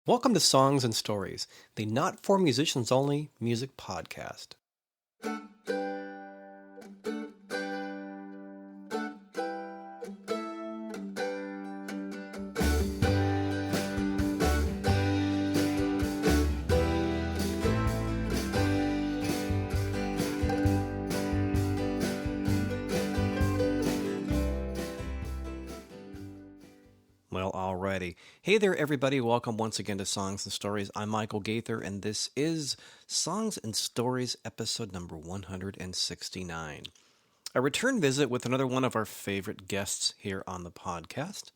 Welcome to Songs and Stories, the not for musicians only music podcast. Well, alrighty. Hey there, everybody. Welcome once again to Songs and Stories. I'm Michael Gaither, and this is Songs and Stories, episode number 169. A return visit with another one of our favorite guests here on the podcast.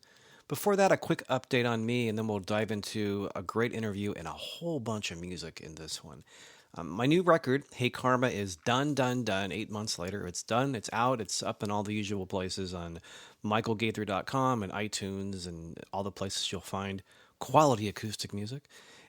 Before that, a quick update on me, and then we'll dive into a great interview and a whole bunch of music in this one. My new record, Hey Karma, is done. 8 months later. It's done. It's out. It's up in all the usual places on michaelgaither.com and iTunes and all the places you'll find quality acoustic music.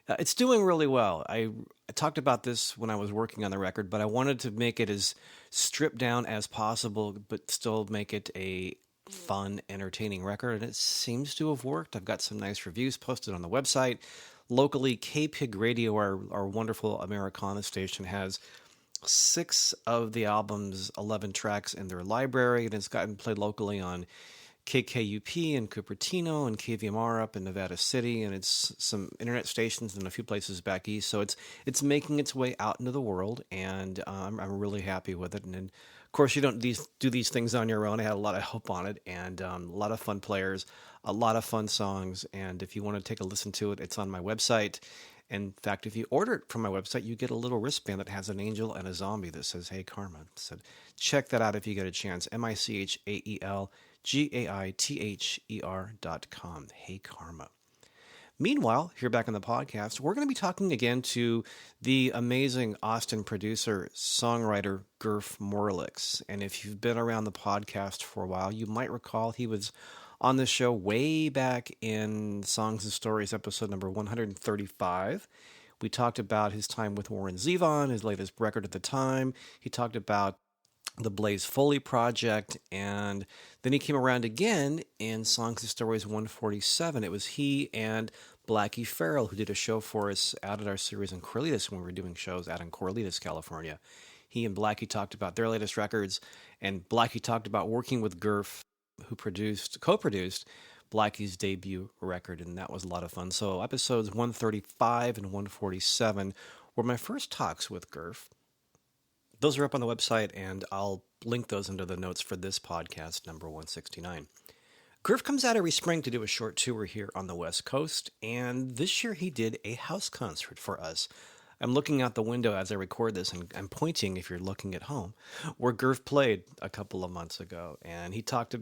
It's doing really well. I talked about this when I was working on the record, but I wanted to make it as stripped down as possible, but still make it a fun, entertaining record, and it seems to have worked. I've got some nice reviews posted on the website. Locally, K-Pig Radio, our wonderful Americana station, has 6 of the album's 11 tracks in their library, and it's gotten played locally on KKUP in Cupertino and KVMR up in Nevada City, and it's some internet stations in a few places back east. So it's making its way out into the world, and I'm really happy with it. And then, of course, you don't do these things on your own. I had a lot of help on it, and a lot of fun players, a lot of fun songs. And if you want to take a listen to it, it's on my website. In fact, if you order it from my website, you get a little wristband that has an angel and a zombie that says, Hey Karma. So check that out if you get a chance. MICHAELGAITHER.com. Hey Karma. Meanwhile, here back on the podcast, we're going to be talking again to the amazing Austin producer, songwriter Gurf Morlix. And if you've been around the podcast for a while, you might recall he was on the show way back in Songs and Stories, episode number 135. We talked about his time with Warren Zevon, his latest record at the time. He talked about the Blaze Foley project, and then he came around again in Songs and Stories 147. It was he and Blackie Farrell who did a show for us out at our series in Corlitos when we were doing shows out in Corlitos, California. He and Blackie talked about their latest records, and Blackie talked about working with Gurf, who co-produced Blackie's debut record, and that was a lot of fun. So episodes 135 and 147 were my first talks with Gurf. Those are up on the website, and I'll link those into the notes for this podcast, number 169. Gurf comes out every spring to do a short tour here on the West Coast, and this year he did a house concert for us. I'm looking out the window as I record this, and I'm pointing, if you're looking at home, where Gurf played a couple of months ago. And he played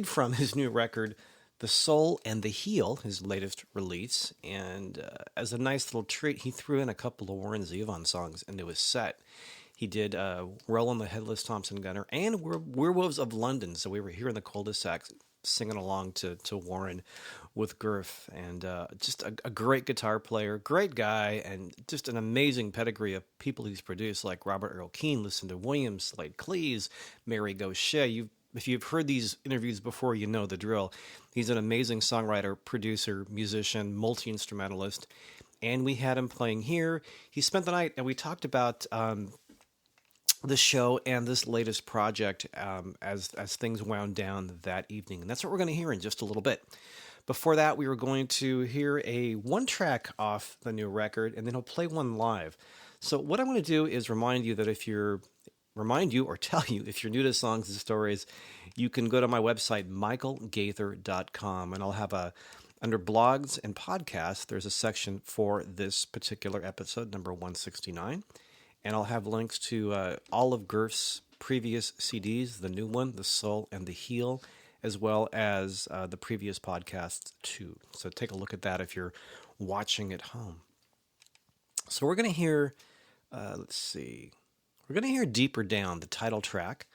from his new record, The Soul and the Heel, his latest release. And as a nice little treat, he threw in a couple of Warren Zevon songs into his set. He did Roland the Headless Thompson Gunner and Werewolves of London. So we were here in the cul-de-sac singing along to Warren with Gurf, and just a great guitar player, great guy, and just an amazing pedigree of people he's produced, like Robert Earl Keen, Lucinda Williams, Slade Cleese, Mary Gaucher. If you've heard these interviews before, you know the drill. He's an amazing songwriter, producer, musician, multi-instrumentalist, and we had him playing here. He spent the night, and we talked about the show and this latest project as things wound down that evening. And that's what we're going to hear in just a little bit. Before that, we were going to hear a one track off the new record, and then he'll play one live. So what I'm going to do is remind you that if you're new to Songs and Stories, you can go to my website, michaelgaither.com, and I'll have under blogs and podcasts, there's a section for this particular episode, number 169. And I'll have links to all of Gurf's previous CDs, the new one, The Soul and the Heel, as well as the previous podcasts too. So take a look at that if you're watching at home. So we're going to hear, we're going to hear Deeper Down, the title track,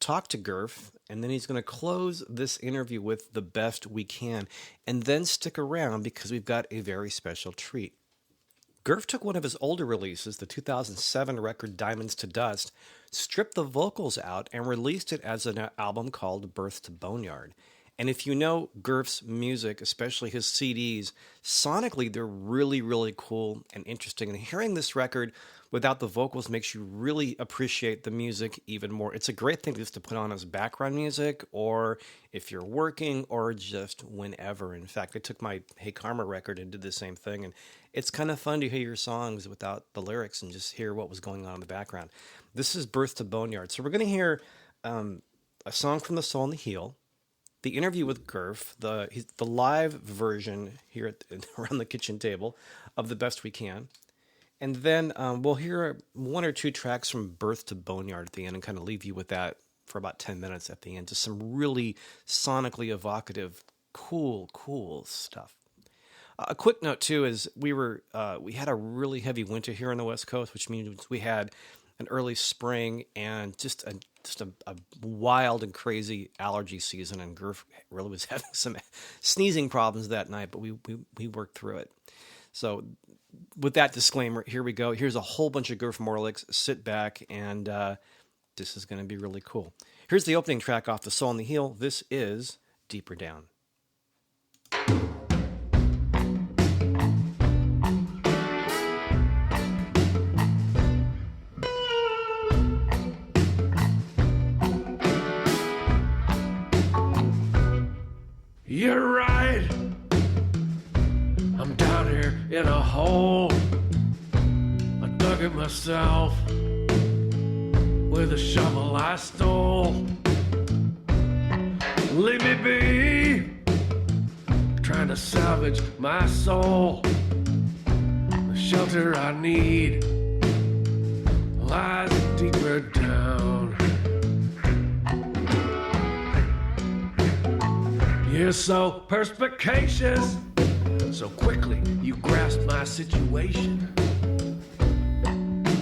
talk to Gurf, and then he's going to close this interview with The Best We Can, and then stick around because we've got a very special treat. Gurf took one of his older releases, the 2007 record Diamonds to Dust, stripped the vocals out, and released it as an album called Birth to Boneyard. And if you know Gurf's music, especially his CDs, sonically they're really, really cool and interesting. And hearing this record without the vocals makes you really appreciate the music even more. It's a great thing just to put on as background music, or if you're working, or just whenever. In fact, I took my Hey Karma record and did the same thing. And it's kind of fun to hear your songs without the lyrics and just hear what was going on in the background. This is Birth to Boneyard. So we're going to hear a song from The Soul and the Heel, the interview with Gurf, the live version here around the kitchen table of The Best We Can. And then we'll hear one or two tracks from Birth to Boneyard at the end and kind of leave you with that for about 10 minutes at the end. Just some really sonically evocative, cool stuff. A quick note, too, is we had a really heavy winter here on the West Coast, which means we had an early spring and just a wild and crazy allergy season, and Gurf really was having some sneezing problems that night, but we worked through it. So with that disclaimer, here we go. Here's a whole bunch of Gurf Morlix. Sit back, and this is going to be really cool. Here's the opening track off The Soul and the Heel. This is Deeper Down. You're right. I'm down here in a hole. I dug it myself with a shovel I stole. Leave me be, trying to salvage my soul. The shelter I need lies deeper down. You're so perspicacious, so quickly you grasp my situation.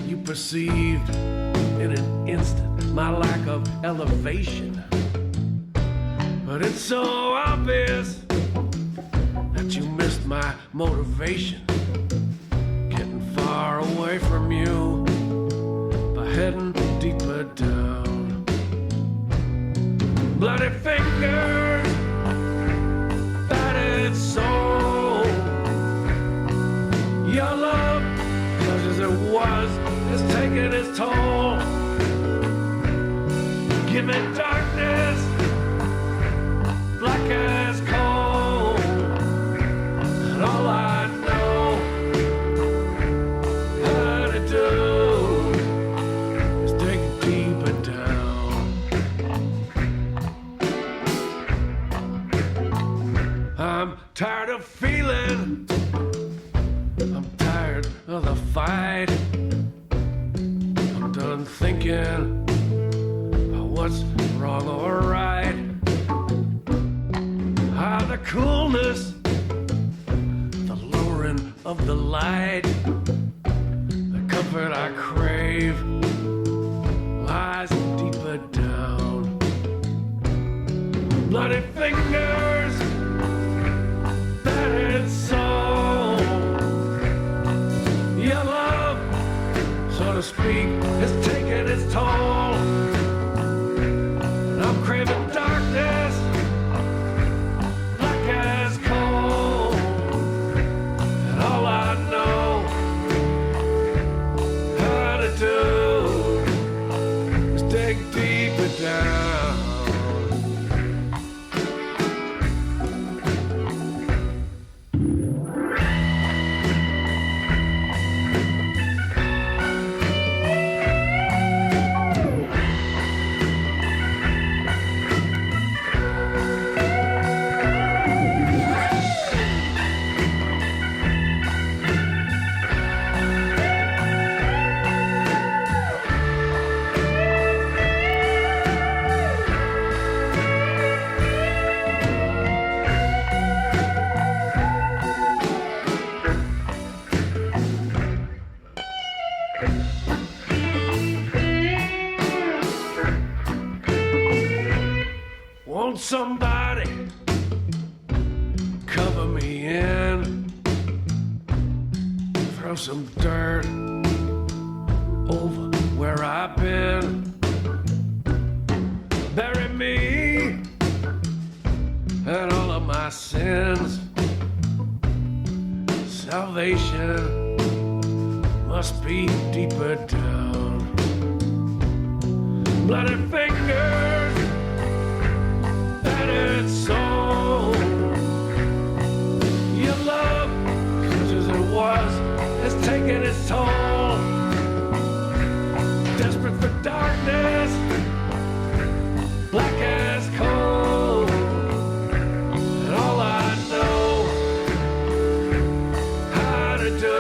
You perceived in an instant my lack of elevation. But it's so obvious that you missed my motivation. Getting far away from you by heading deeper down. Bloody fingers, soul. Your love, such as it was, is taking its toll. Give me darkness, black as coal, and all I know how to do is dig deeper down. I'm tired of feeling, I'm tired of the fight. I'm done thinking about what's wrong or right. How the coolness, the lowering of the light, the comfort I crave lies deeper down. Bloody fingers, battered soul. Your love, so to speak, is taking its toll. And I'm craving darkness, black as coal. And all I know how to do is dig deeper down. Won't somebody cover me in? Throw some dirt over where I've been. Bury me and all of my sins. Salvation must be deeper down. Bloody fingers, battered soul. Your love, such as it was, has taken its toll. Desperate for darkness, black as coal. And all I know how to do,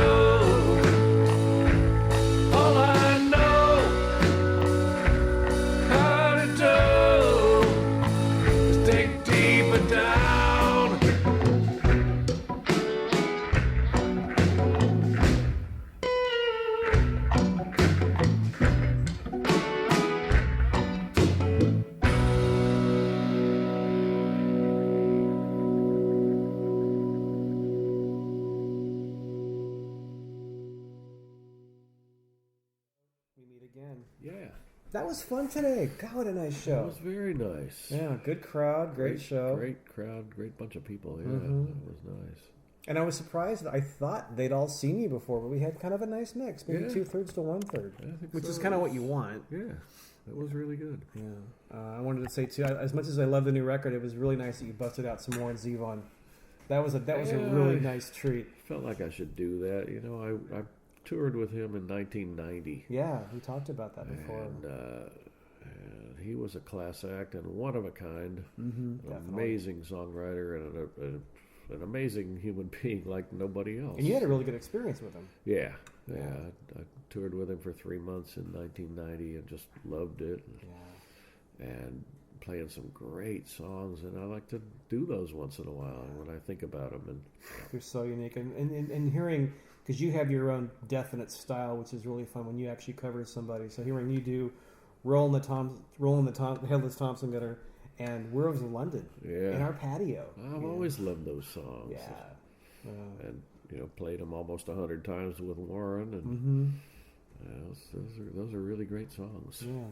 all I know how to do is dig deeper down. We meet again. Yeah, That was fun today. God, what a nice show. it was very nice. Yeah, good crowd, great show. Great crowd, great bunch of people. Yeah, Mhm. It was nice. And I was surprised. I thought they'd all seen you before, but we had kind of a nice mix, maybe Yeah. 2/3 to 1/3, I think which so. is kind of what you want. Yeah, it was really good. Yeah. I wanted to say too, as much as I love the new record, it was really nice that you busted out some more in Zevon. That was a Yeah. really nice treat. Felt like I should do that. You know, I toured with him in 1990. Yeah, we talked about that before. And he was a class act and one of a kind. An Definitely. amazing songwriter and an amazing human being like nobody else. And you had a really good experience with him. Yeah. I toured with him for 3 months in 1990 and just loved it. Yeah. And playing some great songs, and I like to do those once in a while when I think about them. And They're so unique. And hearing, because you have your own definite style, which is really fun when you actually cover somebody. So hearing you do Rolling the Headless Thompson Gunner and Werewolves of London in our patio. I've always loved those songs. Yeah. And you know, played them almost 100 times with Warren, and those are really great songs. Yeah.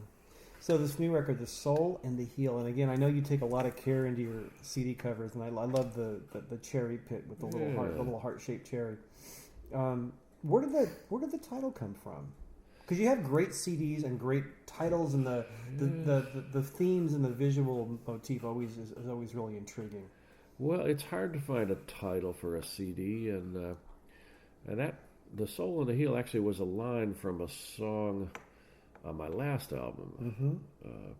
So this new record, The Soul and the Heel, and again, I know you take a lot of care into your CD covers, and I love the cherry pit with the little heart shaped cherry. Where did the title come from? Because you have great CDs and great titles, and the themes and the visual motif is always really intriguing. Well, it's hard to find a title for a CD, and that The Soul and the Heel actually was a line from a song on my last album.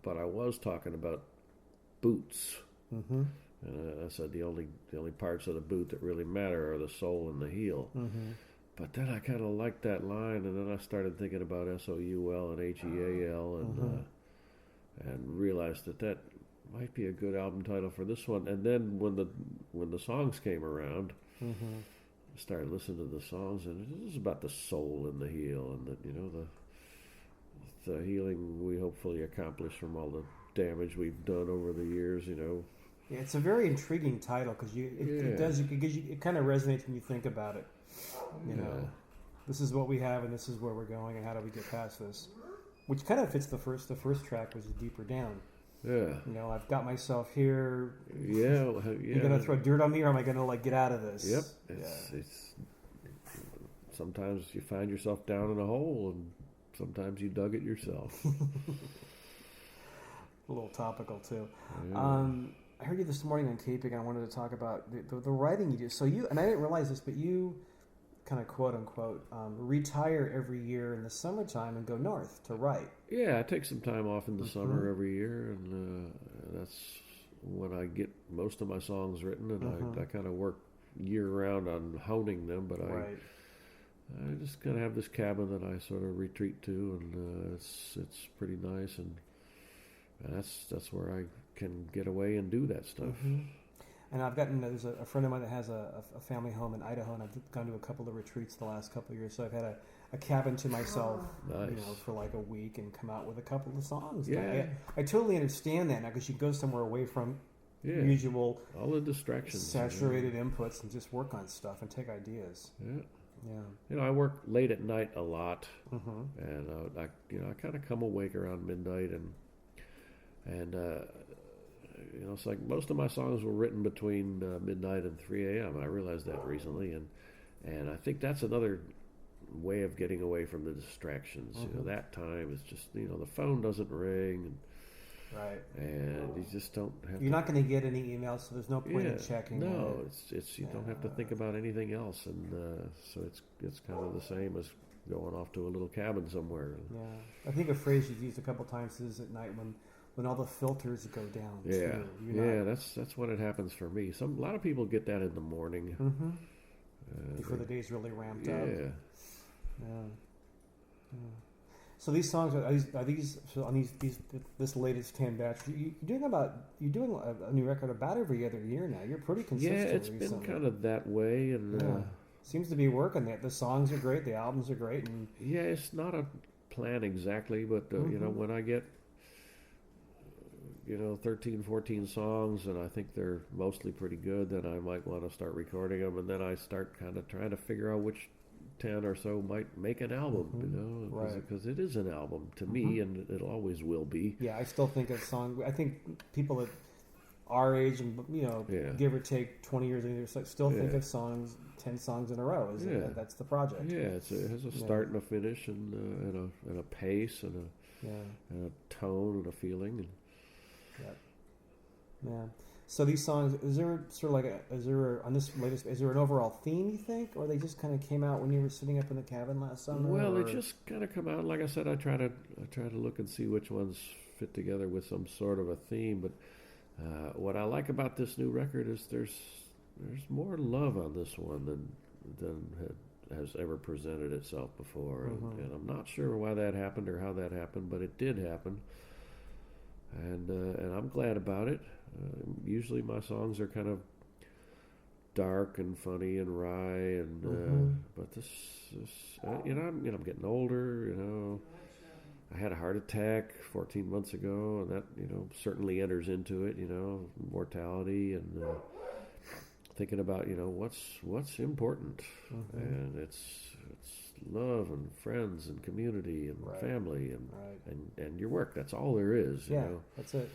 But I was talking about boots, and I said the only parts of the boot that really matter are the sole and the heel. But then I kind of liked that line, and then I started thinking about SOUL and HEAL, and realized that might be a good album title for this one. And then when the songs came around, I started listening to the songs, and it was about the soul and the heel, and the healing we hopefully accomplish from all the damage we've done over the years. Yeah, it's a very intriguing title because it kind of resonates when you think about it. You know, this is what we have, and this is where we're going, and how do we get past this? Which kind of fits the first track, which is deeper down. Yeah. I've got myself here. Yeah. You're gonna throw dirt on me, or am I gonna get out of this? Yep. It's sometimes you find yourself down in a hole, and sometimes you dug it yourself. A little topical too. Yeah. I heard you this morning on taping. I wanted to talk about the writing you do. So and I didn't realize this, but you kind of quote unquote retire every year in the summertime and go north to write. Yeah, I take some time off in the summer every year, and that's when I get most of my songs written, and I kind of work year round on honing them, but I just kind of have this cabin that I sort of retreat to, and it's pretty nice, and that's where I can get away and do that stuff. And there's a friend of mine that has a family home in Idaho, and I've gone to a couple of retreats the last couple of years, so I've had a cabin to myself, Nice. for like a week, and come out with a couple of songs. Yeah. I totally understand that now, because you go somewhere away from usual all the distractions, saturated inputs, and just work on stuff and take ideas. Yeah. I work late at night a lot, and I kind of come awake around midnight, and it's like most of my songs were written between midnight and 3 a.m. I realized that recently, and I think that's another way of getting away from the distractions. That time is just the phone doesn't ring, Right. and you just don't have. You're not going to get any emails, so there's no point in checking. No, it's you don't have to think about anything else, and so it's kind of the same as going off to a little cabin somewhere. Yeah, I think a phrase you've used a couple times is at night when all the filters go down. Yeah, too. that's when it happens for me. A lot of people get that in the morning before the day's really ramped up. Yeah. So these songs are these so on this latest 10 batch. You're doing a new record about every other year now. You're pretty consistent. Yeah, it's been kind of that way, and seems to be working. The songs are great. The albums are great. And yeah, it's not a plan exactly, but when I get 13, 14 songs, and I think they're mostly pretty good, then I might want to start recording them, and then I start kind of trying to figure out which 10 or so might make an album, because it is an album to me, and it always will be. Yeah, I still think a song. I think people at our age, and give or take 20 years later, still think of songs, 10 songs in a row. That's the project. Yeah, it has a start and a finish, and a pace, and a tone, and a feeling. Yeah. So these songs, is there sort of on this latest, is there an overall theme, you think, or they just kind of came out when you were sitting up in the cabin last summer? Well, they just kind of come out. Like I said, I try to look and see which ones fit together with some sort of a theme. But what I like about this new record is there's more love on this one than has ever presented itself before, and I'm not sure why that happened or how that happened, but it did happen, and I'm glad about it. Usually my songs are kind of dark and funny and wry, and but this I'm getting older. I had a heart attack 14 months ago, and that certainly enters into it. Mortality, and thinking about what's important, and it's love and friends and community and family and your work. That's all there is. Yeah, that's it.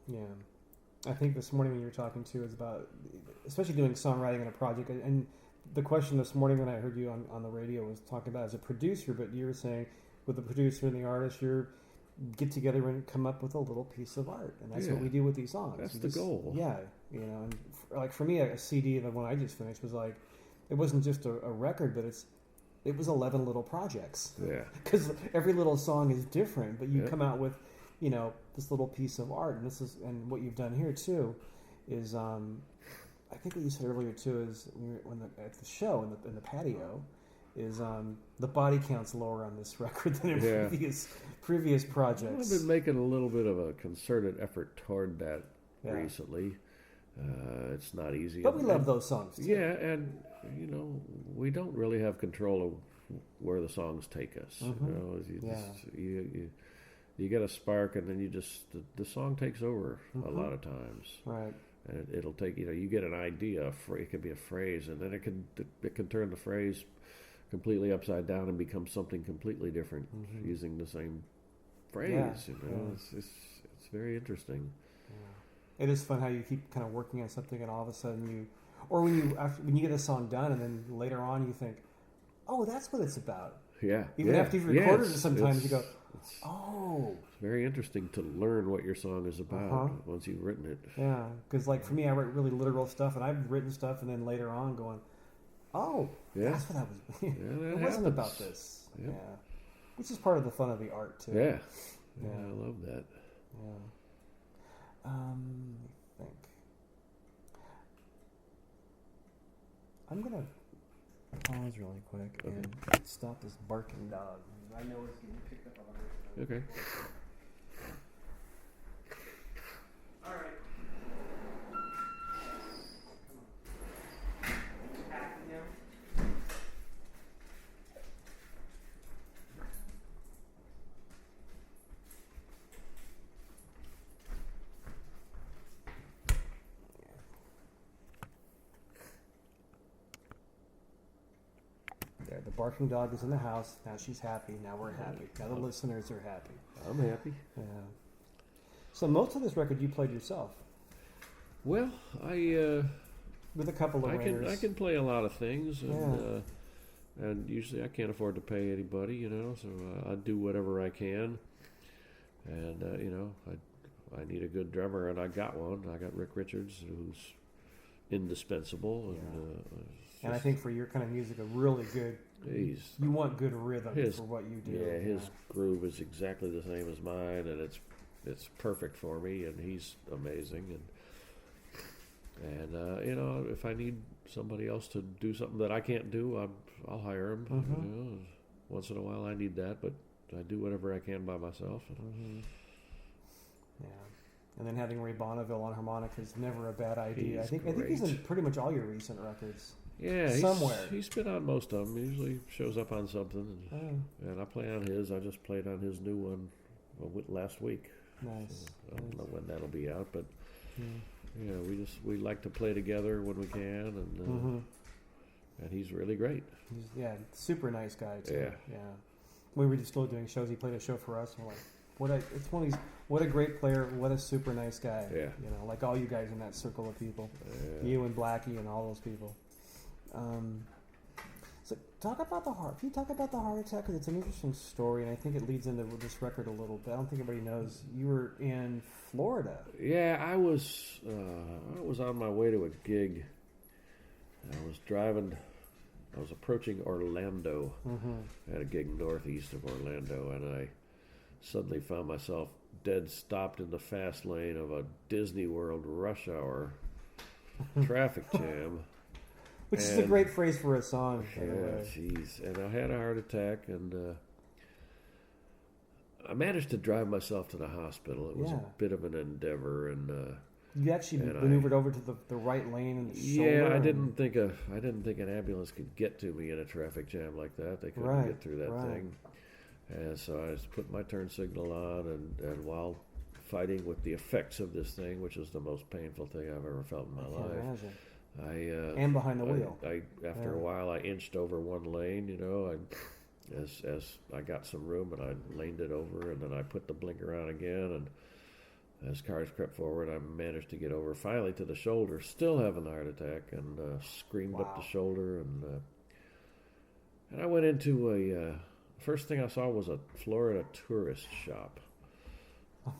Yeah. I think this morning when you were talking to is about, especially doing songwriting in a project, and the question this morning when I heard you on the radio was talking about as a producer, but you were saying with the producer and the artist, you get together and come up with a little piece of art, and that's what we do with these songs. That's the goal. Yeah, and like for me, a CD, the one I just finished, was like, it wasn't just a record, but it was 11 little projects. Yeah. Because every little song is different, but you come out with this little piece of art, and what you've done here too is I think what you said earlier too is at the show in the patio is the body count's lower on this record than in previous projects. I've been making a little bit of a concerted effort toward that recently. It's not easy, but we love those songs too. Yeah, and we don't really have control of where the songs take us. You get a spark, and then the song takes over a lot of times. Right. And it'll take, you get an idea, it could be a phrase, and then it can turn the phrase completely upside down and become something completely different using the same phrase. Yeah. It's very interesting. Yeah. It is fun how you keep kind of working on something, and all of a sudden when you get a song done, and then later on you think, oh, that's what it's about. Yeah. Even after you've recorded it, sometimes you go, oh. It's very interesting to learn what your song is about once you've written it. Yeah, because like for me, I write really literal stuff, and I've written stuff, and then later on going, oh, that's what I was. It wasn't about this. Yep. Yeah, which is part of the fun of the art too. Yeah, I love that. Yeah. Let me think. I'm gonna pause really quick and stop this barking dog. I know it's getting picked up on our. Okay. All right. Packing now. There, the barking dog is in the house. Now she's happy. Now we're happy. Now the listeners are happy. I'm happy. Yeah. So most of this record you played yourself, Well, with a couple of waiters. I can play a lot of things, and usually I can't afford to pay anybody, so I do whatever I can, and I need a good drummer, and I got one. I got Rick Richards, who's indispensable, and I think for your kind of music, a really good. You want good rhythm for what you do. Yeah, his groove is exactly the same as mine, and it's perfect for me, and he's amazing, and if I need somebody else to do something that I can't do, I'll hire him. Mm-hmm. Once in a while I need that, but I do whatever I can by myself. Mm-hmm. Yeah, and then having Ray Bonneville on harmonica is never a bad idea. I think he's in pretty much all your recent records. Yeah, somewhere he's been on most of them. He usually shows up on something, and I play on his. I just played on his new one last week. Nice. So I don't know when that'll be out, but we like to play together when we can, and he's really great. He's super nice guy too. Yeah. We were just still doing shows. He played a show for us. And we're like, what a great player. What a super nice guy. Yeah. Like all you guys in that circle of people, you and Blackie and all those people. So talk about the heart. Can you talk about the heart attack? Because it's an interesting story, and I think it leads into this record a little bit. I don't think everybody knows you were in Florida. Yeah, I was on my way to a gig. I was driving. I was approaching Orlando. I had a gig northeast of Orlando, and I suddenly found myself dead stopped in the fast lane of a Disney World rush hour traffic jam. Which is a great phrase for a song. Yeah, jeez. And I had a heart attack, and I managed to drive myself to the hospital. It was a bit of an endeavor, and you actually maneuvered over to the right lane in the shoulder. Yeah, I didn't think an ambulance could get to me in a traffic jam like that. They couldn't get through that thing, and so I just put my turn signal on, and while fighting with the effects of this thing, which is the most painful thing I've ever felt in my life. Imagine. And behind the wheel. After a while, I inched over one lane. As I got some room, and I laned it over, and then I put the blinker on again. And as cars crept forward, I managed to get over finally to the shoulder, still having a heart attack, and screamed up the shoulder. And I went into first thing I saw was a Florida tourist shop.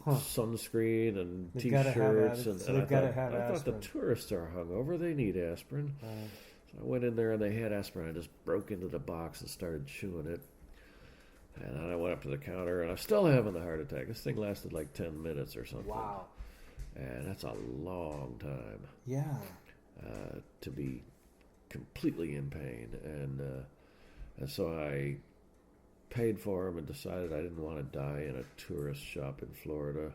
Sunscreen and T-shirts, and I thought the tourists are hungover. They need aspirin. So I went in there and they had aspirin. I just broke into the box and started chewing it. And then I went up to the counter, and I'm still having a heart attack. This thing lasted like 10 minutes or something. Wow. And that's a long time. Yeah. To be completely in pain, and so I paid for them and decided I didn't want to die in a tourist shop in Florida.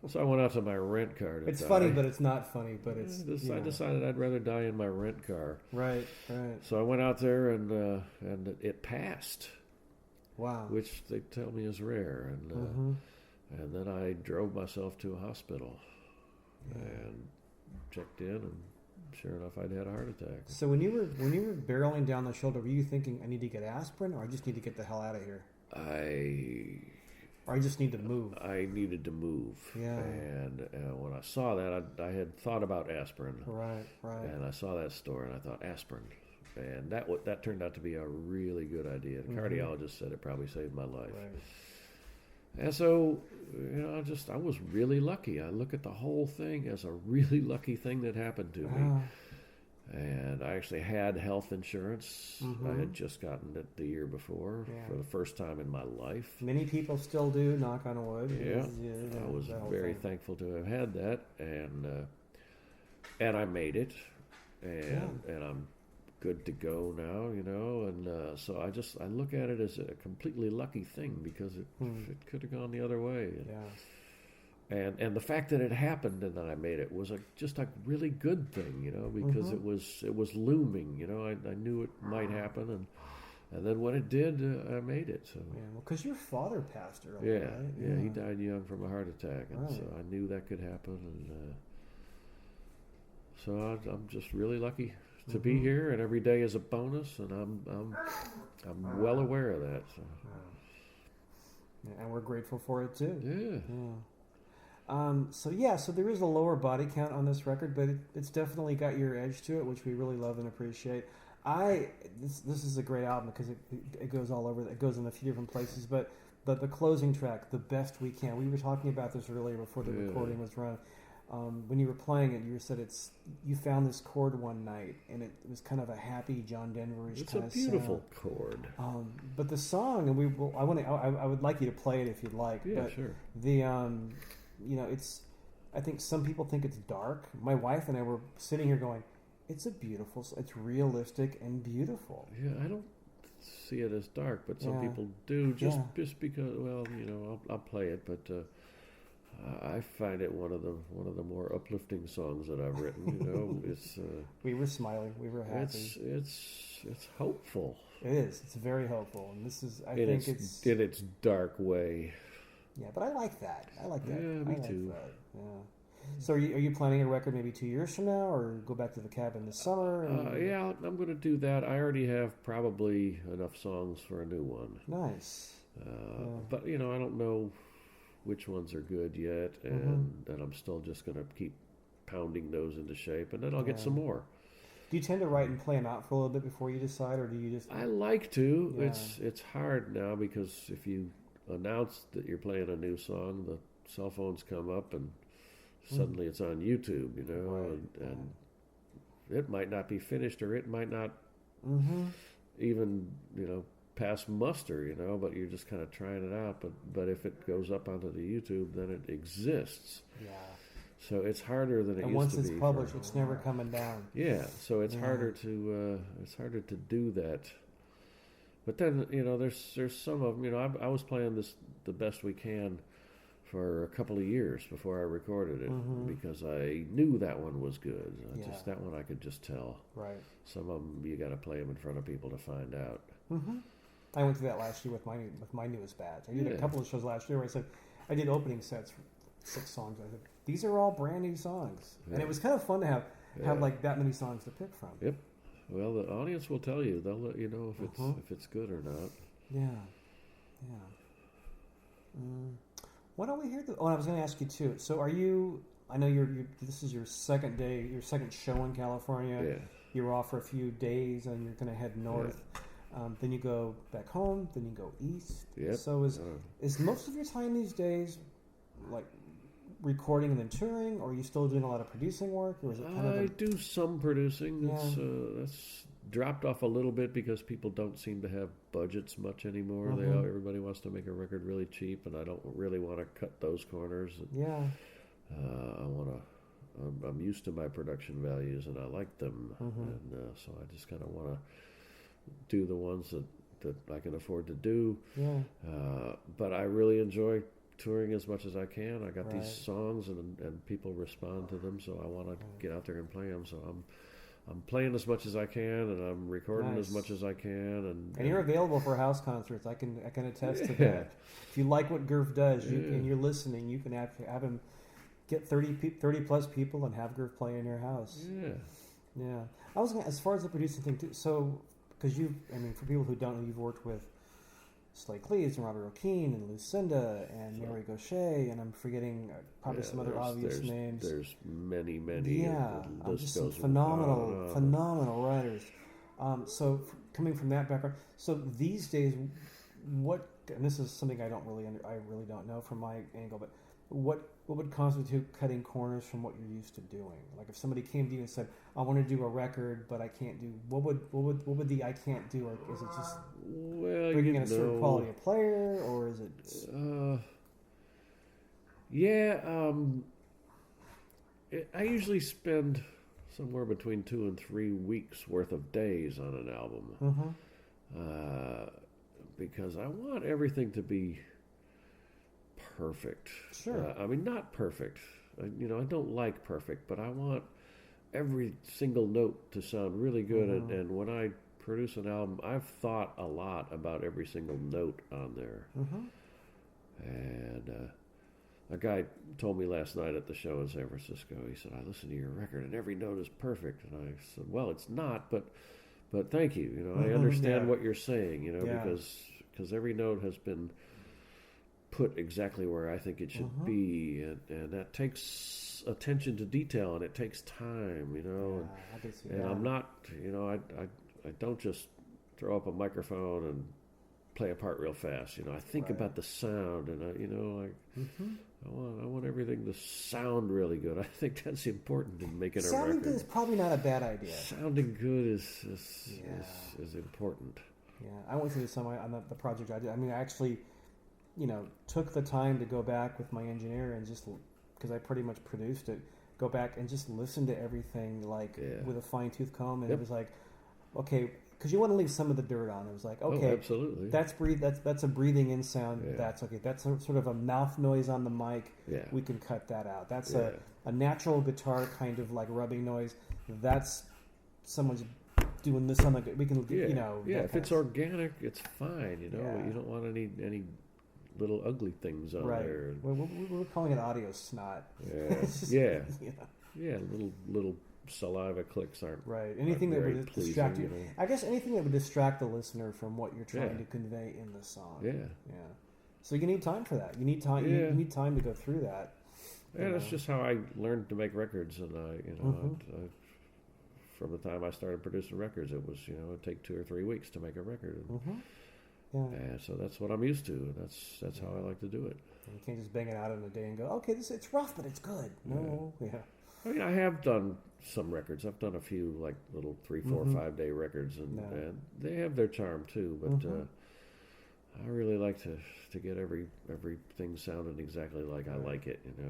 So I went out to my rent car to It's die. funny, but it's not funny. But it's. I decided I'd rather die in my rent car. Right. So I went out there, and it passed. Wow. Which they tell me is rare, and then I drove myself to a hospital and checked in, and sure enough, I'd had a heart attack. So when you were barreling down the shoulder, were you thinking, I need to get aspirin, or I just need to get the hell out of here? Or I just need to move. I needed to move. Yeah. And when I saw that, I had thought about aspirin. Right. And I saw that store, and I thought, aspirin. And that turned out to be a really good idea. The cardiologist said it probably saved my life. Right. And so, I was really lucky. I look at the whole thing as a really lucky thing that happened to me. And I actually had health insurance. I had just gotten it the year before for the first time in my life. Many people still do, knock on wood. Yeah. I was very thankful to have had that. And I made it. And I'm good to go now, and so I look at it as a completely lucky thing, because it could have gone the other way. And the fact that it happened and that I made it was just a really good thing, because it was looming. I knew it might happen, and then when it did, I made it. So because your father passed early. Right? He died young from a heart attack, and so I knew that could happen, and so I'm just really lucky to be here, and every day is a bonus, and I'm well aware of that. So. And we're grateful for it too. Yeah. So there is a lower body count on this record, but it's definitely got your edge to it, which we really love and appreciate. This is a great album because it goes all over. It goes in a few different places, but the closing track, The Best We Can. We were talking about this earlier before the recording was run. When you were playing it, you said you found this chord one night, and it was kind of a happy John Denver-ish kind of sound. It's a beautiful chord. But the song, and I would like you to play it if you'd like. Yeah, but sure. I think some people think it's dark. My wife and I were sitting here going, it's it's realistic and beautiful. Yeah, I don't see it as dark, but some people do, just because, well, I'll play it, but I find it one of the more uplifting songs that I've written. It's we were smiling, we were happy. It's hopeful. It is. It's very hopeful, and this is. I think it's in its dark way. Yeah, but I like that. Yeah, me too. Yeah. So are you planning a record maybe 2 years from now, or go back to the cabin this summer? Yeah, I'm going to do that. I already have probably enough songs for a new one. Nice. But I don't know which ones are good yet, and I'm still just going to keep pounding those into shape, and then I'll get some more. Do you tend to write and play them out for a little bit before you decide, or do you just? I like to. Yeah. It's hard now because if you announce that you're playing a new song, the cell phones come up and suddenly it's on YouTube, and it might not be finished, or it might not even, pass muster, but you're just kind of trying it out. But if it goes up onto the YouTube, then it exists. Yeah. So it's harder than it used to be. And once it's published, it's never coming down. Yeah. So it's harder to do that. But then there's some of them. I was playing The Best We Can for a couple of years before I recorded it because I knew that one was good. Just that one I could just tell. Right. Some of them you got to play them in front of people to find out. I went through that last year with my newest batch. I did a couple of shows last year where I said I did opening sets for 6 songs. I said these are all brand new songs, and it was kind of fun to have like that many songs to pick from. Yep. Well, the audience will tell you. They'll let you know if it's good or not. Yeah. Why don't we hear the? Oh, and I was going to ask you too. So, are you? I know this is your second day, your second show in California. Yeah. You're off for a few days, and you're going to head north. Then you go back home. Then you go east. Yep. So is most of your time these days like recording and then touring, or are you still doing a lot of producing work, or is it kind I do some producing. Yeah. That's dropped off a little bit because people don't seem to have budgets much anymore. Everybody wants to make a record really cheap, and I don't really want to cut those corners. Yeah. I'm used to my production values, and I like them, and so I just kind of want to do the ones that I can afford to do. Yeah. But I really enjoy touring as much as I can. I got Right. these songs, and people respond to them, so I want to get out there and play them. So I'm playing as much as I can, and I'm recording as much as I can, and you're available for house concerts. I can attest to that. If you like what Gurf does, and you're listening, you can have him get 30 plus people and have Gurf play in your house. Yeah. I was gonna, as far as the producing thing too. So, because for people who don't know, you've worked with Slay Cleaves and Robert O'Keefe and Lucinda and Mary Gaucher, and I'm forgetting probably some other obvious names. There's many. Yeah, just some phenomenal writers. So coming from that background, so these days, and this is something I really don't know from my angle, but what would constitute cutting corners from what you're used to doing? Like if somebody came to you and said, "I want to do a record, but I can't do," what would the I can't do? Or is it just bringing in a certain quality of player, or is it? I usually spend somewhere between 2 and 3 weeks worth of days on an album, because I want everything to be perfect. Sure. Not perfect. I don't like perfect, but I want every single note to sound really good. And when I produce an album, I've thought a lot about every single note on there. And a guy told me last night at the show in San Francisco, he said, "I listened to your record and every note is perfect." And I said, "Well, it's not, but thank you. I understand what you're saying, because every note has been put exactly where I think it should be, and that takes attention to detail, and it takes time, you know. I can see and that. I'm not, you know, I don't just throw up a microphone and play a part real fast. You know, I think about the sound, and I want everything to sound really good. I think that's important in making a record. Sounding good is probably not a bad idea. Sounding good is important. Yeah, I went through this on the project I did. I mean, I actually, you know, took the time to go back with my engineer and just, because I pretty much produced it, go back and just listen to everything with a fine-tooth comb, and it was like, okay, because you want to leave some of the dirt on. It was like, okay, absolutely. That's a breathing in sound. Yeah. That's okay. That's sort of a mouth noise on the mic. Yeah. We can cut that out. That's a natural guitar kind of like rubbing noise. That's someone's doing this on the. We can you know. Yeah, if it's organic, it's fine. You know, you don't want any little ugly things on there. We're calling it audio snot. Yeah. Yeah, little saliva clicks aren't right. Anything that would distract you. I guess anything that would distract the listener from what you're trying to convey in the song. Yeah. So you need time for that. You need time. You need time to go through that. Yeah, that's just how I learned to make records, and I from the time I started producing records, it was it'd take 2 or 3 weeks to make a record. And so that's what I'm used to. That's how I like to do it. And you can't just bang it out in a day and go, okay, it's rough, but it's good. No, I mean, I have done some records. I've done a few like little 3, 4, 5 day records, and they have their charm too. But I really like to get everything sounding exactly like I like it. Yeah.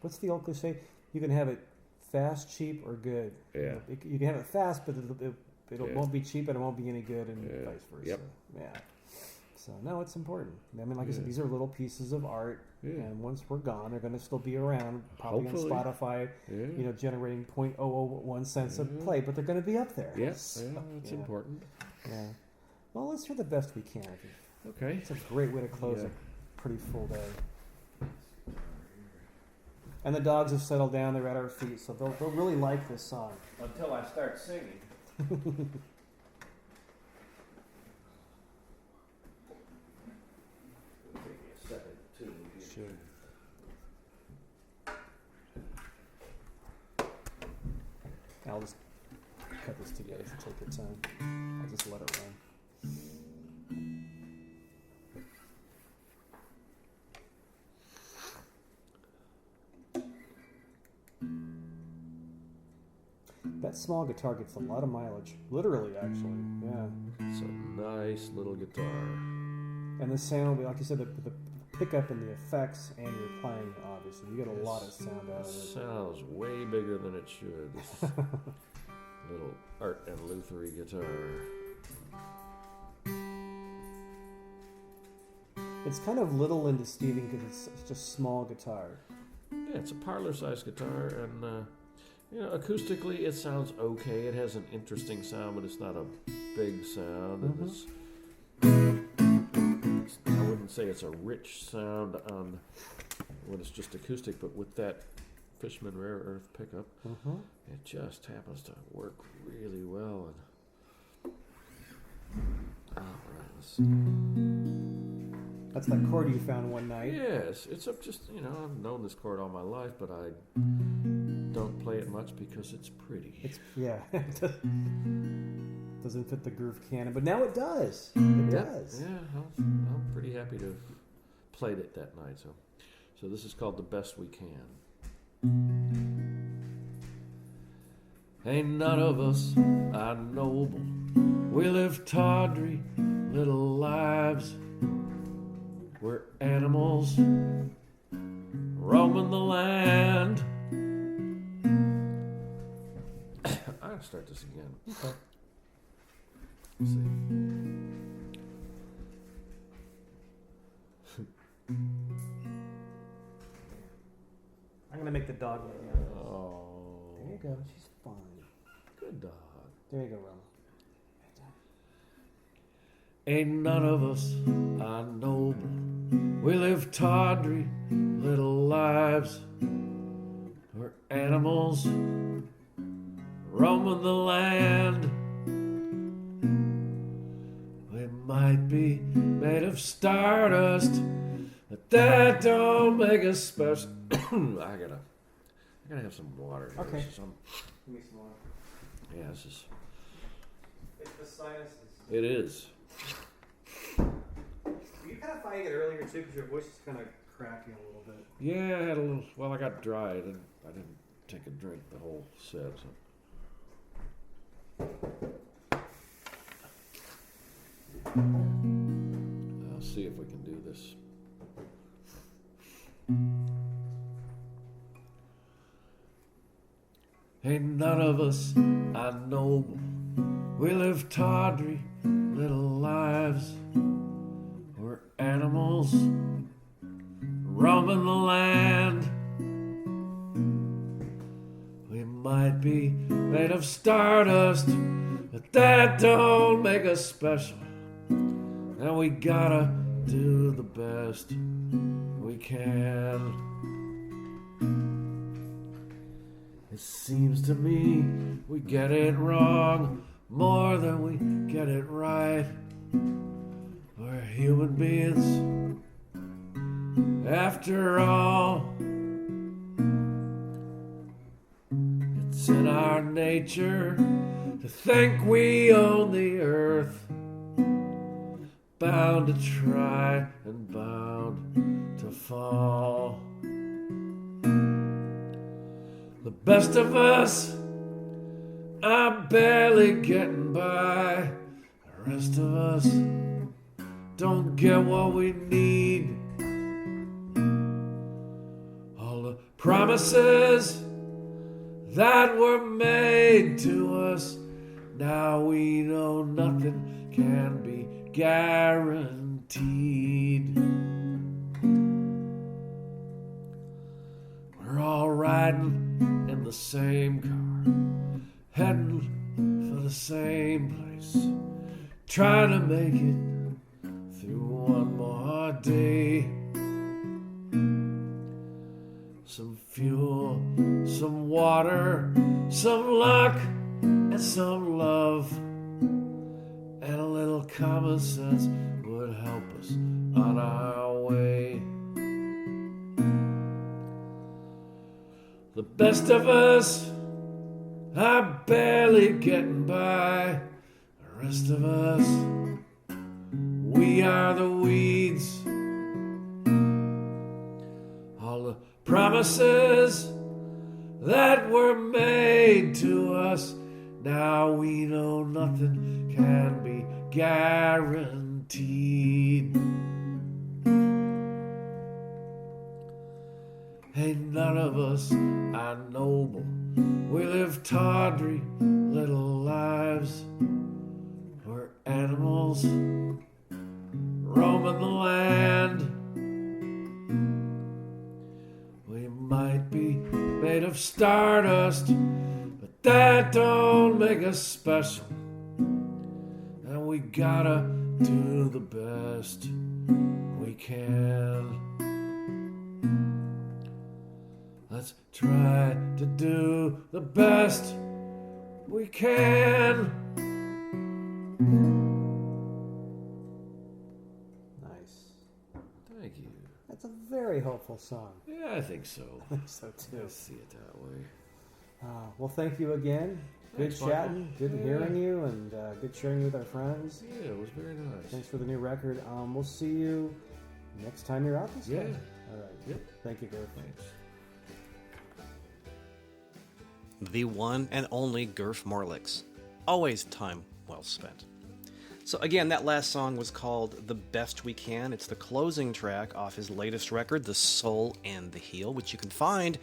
What's the old cliche? You can have it fast, cheap, or good. Yeah. You can have it fast, but it won't be cheap and it won't be any good, and vice versa. Yep. Yeah. So no, it's important. I mean, like I said, these are little pieces of art, and once we're gone, they're going to still be around, probably on Spotify. Generating 0.001 cents a play, but they're going to be up there. Yes, it's important. Yeah. Well, let's hear the best we can. Okay. It's a great way to close a pretty full day. And the dogs have settled down. They're at our feet, so they'll really like this song. Until I start singing. Sure. I'll just cut this together to take your time. I'll just let it run. That small guitar gets a lot of mileage. Literally, actually. Yeah. It's a nice little guitar. And the sound, like you said, the pickup and the effects, and you're playing, obviously. You get a lot of sound out of it. It sounds way bigger than it should. Little Art and Luthery guitar. It's kind of little and deceiving because it's just small guitar. Yeah, it's a parlor-sized guitar, and acoustically it sounds okay. It has an interesting sound, but it's not a big sound. And I wouldn't say it's a rich sound on when it's just acoustic, but with that Fishman Rare Earth pickup, it just happens to work really well. And all right, let's see. That's that chord you found one night. Yes, it's I've known this chord all my life, but I don't play it much because it's pretty. It doesn't fit the Gurf canon, but now it does. It does. Yeah, I'm pretty happy to have played it that night. So this is called The Best We Can. Ain't none of us are noble. We live tawdry little lives. We're animals roaming the land. I'll start this again. Okay. Let's see. I'm going to make the dog. Oh. There you go. She's fine. Good dog. There you go, Roma. Ain't none of us are noble. We live tawdry little lives. We're animals roaming the land. We might be made of stardust that don't make us special. I gotta have some water here. Okay. Give me some water. Yeah, this is. It's the sinuses. It is. Were you kind of finding it earlier too, because your voice is kind of cracking a little bit? Yeah, I had a little. Well, I got dry. I didn't take a drink the whole set. So. I'll see if we can do this. Ain't none of us are noble. We live tawdry little lives. We're animals roaming the land. We might be made of stardust, but that don't make us special. And we gotta do the best we can. It seems to me we get it wrong more than we get it right. We're human beings, after all. It's in our nature to think we own the earth, bound to try and bound to fall. The best of us are barely getting by. The rest of us don't get what we need. All the promises that were made to us, now we know nothing can be guaranteed. We're all riding in the same car, heading for the same place, trying to make it through one more day. Some fuel, some water, some luck, and some love, and a little common sense would help us on our way. The best of us are barely getting by. The rest of us, we are the weeds. All the promises that were made to us, now we know nothing can be guaranteed. Ain't none of us are noble. We live tawdry little lives. We're animals roaming the land. We might be made of stardust, but that don't make us special. And we gotta do the best we can. Let's try to do the best we can. Nice. Thank you. That's a very hopeful song. Yeah, I think so. I think so too. I see it that way. Well, thank you again. Good Thanks, chatting, Michael. good hearing you, and good sharing with our friends. Yeah, it was very nice. Thanks for the new record. We'll see you next time you're out this way. All right. Yep. Thank you, Gurf. Thanks. The one and only Gurf Morlix. Always time well spent. So again, that last song was called The Best We Can. It's the closing track off his latest record, The Soul and the Heel, which you can find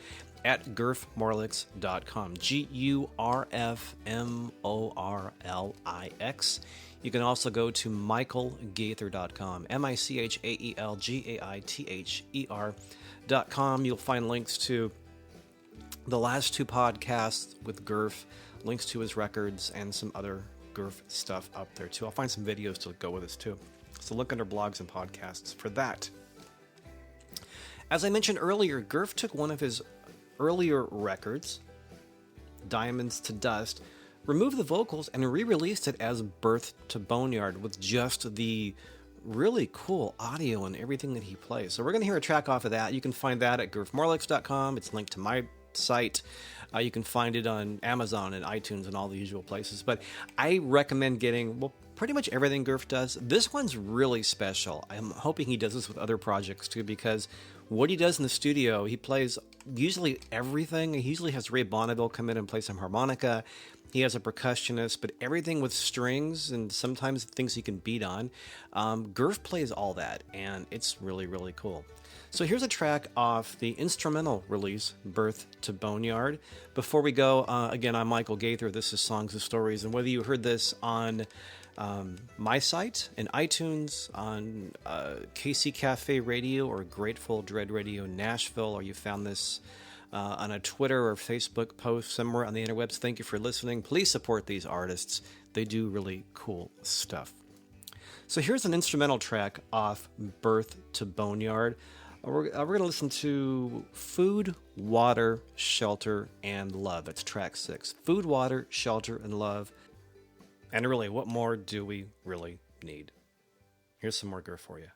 at gurfmorlix.com. GURFMORLIX. You can also go to michaelgaither.com. MICHAELGAITHER.com. You'll find links to the last two podcasts with Gurf, links to his records, and some other Gurf stuff up there too. I'll find some videos to go with this too. So look under blogs and podcasts for that. As I mentioned earlier, Gurf took one of his earlier records, Diamonds to Dust, removed the vocals, and re-released it as Birth to Boneyard with just the really cool audio and everything that he plays. So we're going to hear a track off of that. You can find that at gurfmorlix.com. It's linked to my site. You can find it on Amazon and iTunes and all the usual places. But I recommend getting, well, pretty much everything Gurf does. This one's really special. I'm hoping he does this with other projects too, because what he does in the studio, he plays usually everything. He usually has Ray Bonneville come in and play some harmonica. He has a percussionist, but everything with strings and sometimes things he can beat on. Gurf plays all that, and it's really, really cool. So here's a track off the instrumental release, Birth to Boneyard. Before we go, again, I'm Michael Gaither. This is Songs of Stories, and whether you heard this on my site, in iTunes, on KC Cafe Radio or Grateful Dread Radio Nashville, or you found this on a Twitter or Facebook post somewhere on the interwebs, thank you for listening. Please support these artists. They do really cool stuff. So here's an instrumental track off Birth to Boneyard. We're going to listen to Food, Water, Shelter, and Love. That's track 6. Food, Water, Shelter, and Love. And really, what more do we really need? Here's some more Gurf for you.